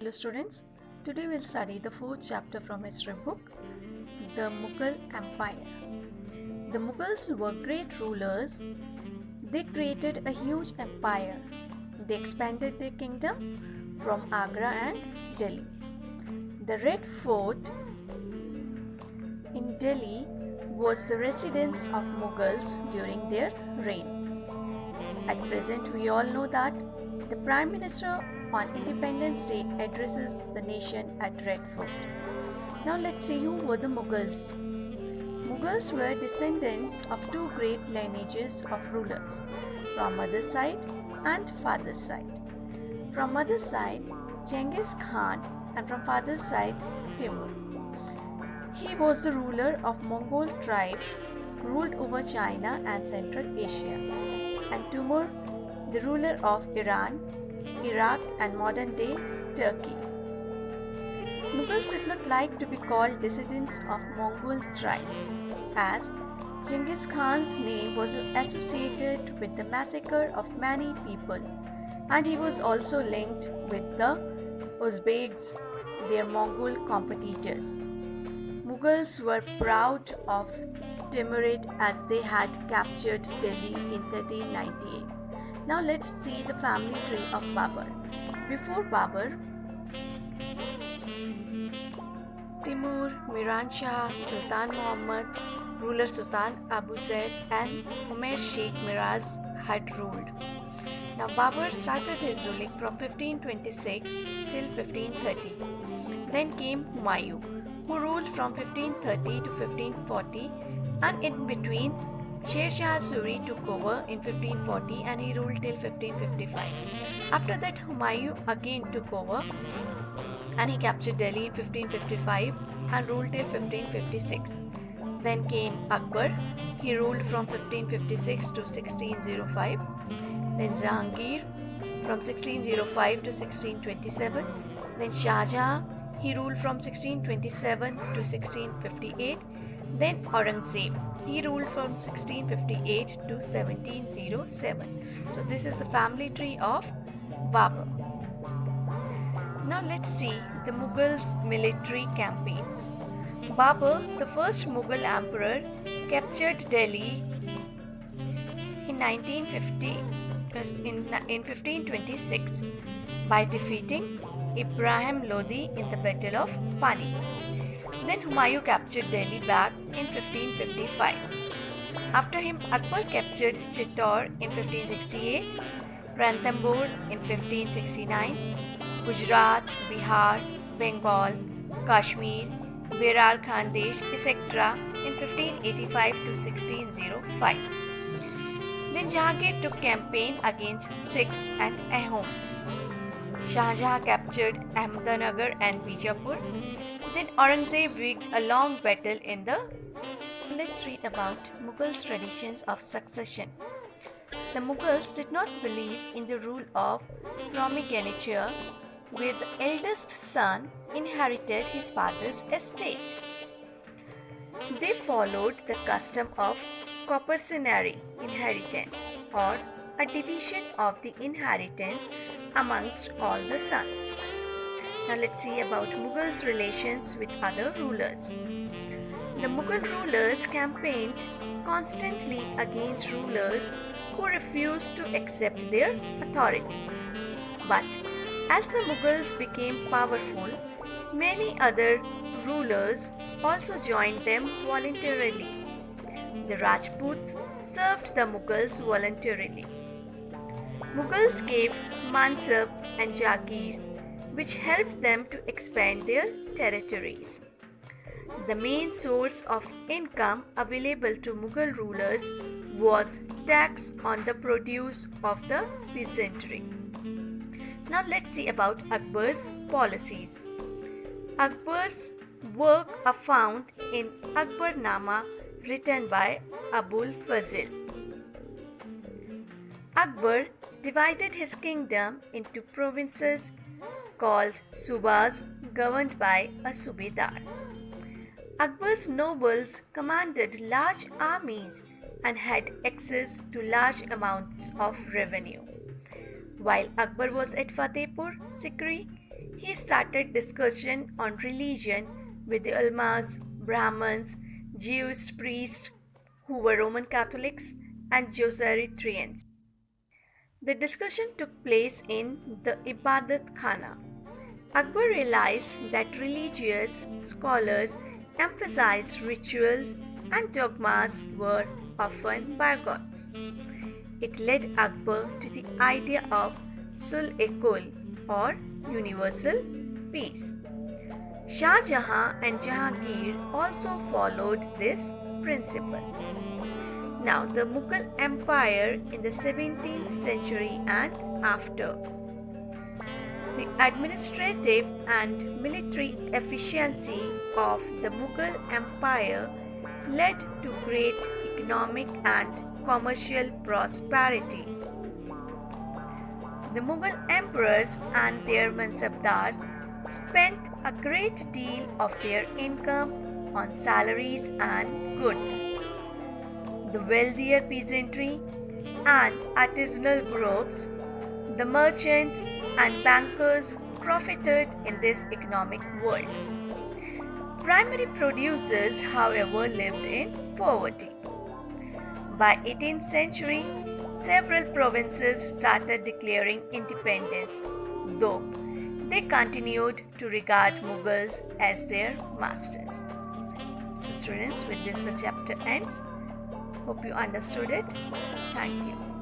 Hello students, today we'll study the fourth chapter from history book, the Mughal Empire. The Mughals were great rulers. They created a huge empire. They expanded their kingdom from Agra and Delhi. The Red Fort in Delhi was the residence of Mughals during their reign. At present, we all know that the Prime Minister on Independence Day addresses the nation at Red Fort. Now let's see who were the Mughals. Mughals were descendants of two great lineages of rulers, from mother's side and father's side. From mother's side, Genghis Khan, and from father's side, Timur. He was the ruler of Mongol tribes, ruled over China and Central Asia, and Timur, the ruler of Iran, Iraq and modern-day Turkey. Mughals did not like to be called descendants of Mongol tribe, as Genghis Khan's name was associated with the massacre of many people, and he was also linked with the Uzbeks, their Mongol competitors. Mughals were proud of Timurid as they had captured Delhi in 1398. Now let's see the family tree of Babur. Before Babur, Timur, Miran Shah, Sultan Muhammad, ruler Sultan Abu Zaid and Umayyad Sheikh Miraz had ruled. Now Babur started his ruling from 1526 till 1530. Then came Humayun, who ruled from 1530 to 1540, and in between Sher Shah Suri took over in 1540 and he ruled till 1555. After that, Humayun again took over and he captured Delhi in 1555 and ruled till 1556. Then came Akbar. He ruled from 1556 to 1605. Then Jahangir from 1605 to 1627. Then Shah Jahan. He ruled from 1627 to 1658. Then Aurangzeb. He ruled from 1658 to 1707. So this is the family tree of Babur. Now let's see the Mughals' military campaigns. Babur, the first Mughal emperor, captured Delhi in 1526 by defeating Ibrahim Lodi in the Battle of Pani. Then Humayun captured Delhi back in 1555. After him, Akbar captured Chittor in 1568, Ranthambore in 1569, Gujarat, Bihar, Bengal, Kashmir, Berar Khandesh, etc. in 1585 to 1605. Then Jahangir took campaign against Sikhs and Ahoms. Shah Jahan captured Ahmednagar and Bijapur. Then Aurangzeb waged a long battle in the... Let's read about Mughals' traditions of succession. The Mughals did not believe in the rule of primogeniture, where the eldest son inherited his father's estate. They followed the custom of coparcenary inheritance, or a division of the inheritance amongst all the sons. Now let's see about Mughals' relations with other rulers. The Mughal rulers campaigned constantly against rulers who refused to accept their authority. But as the Mughals became powerful, many other rulers also joined them voluntarily. The Rajputs served the Mughals voluntarily. Mughals gave mansab and jagirs, which helped them to expand their territories. The main source of income available to Mughal rulers was tax on the produce of the peasantry. Now let's see about Akbar's policies. Akbar's work are found in Akbarnama written by Abul Fazil. Akbar divided his kingdom into provinces called subas, governed by a subedar. Akbar's nobles commanded large armies and had access to large amounts of revenue. While Akbar was at Fatehpur Sikri, he started discussion on religion with the ulmas, Brahmins, Jewish priests who were Roman Catholics, and Zoroastrians. The discussion took place in the Ibadat Khana. Akbar realized that religious scholars emphasized rituals and dogmas were often bargots. It led Akbar to the idea of Sul-e-Kul or universal peace. Shah Jahan and Jahangir also followed this principle. Now, the Mughal Empire in the 17th century and after. The administrative and military efficiency of the Mughal Empire led to great economic and commercial prosperity. The Mughal emperors and their mansabdars spent a great deal of their income on salaries and goods. The wealthier peasantry and artisanal groups, the merchants and bankers profited in this economic world. Primary producers, however, lived in poverty. By 18th century, several provinces started declaring independence, though they continued to regard Mughals as their masters. So students, with this the chapter ends. Hope you understood it. Thank you.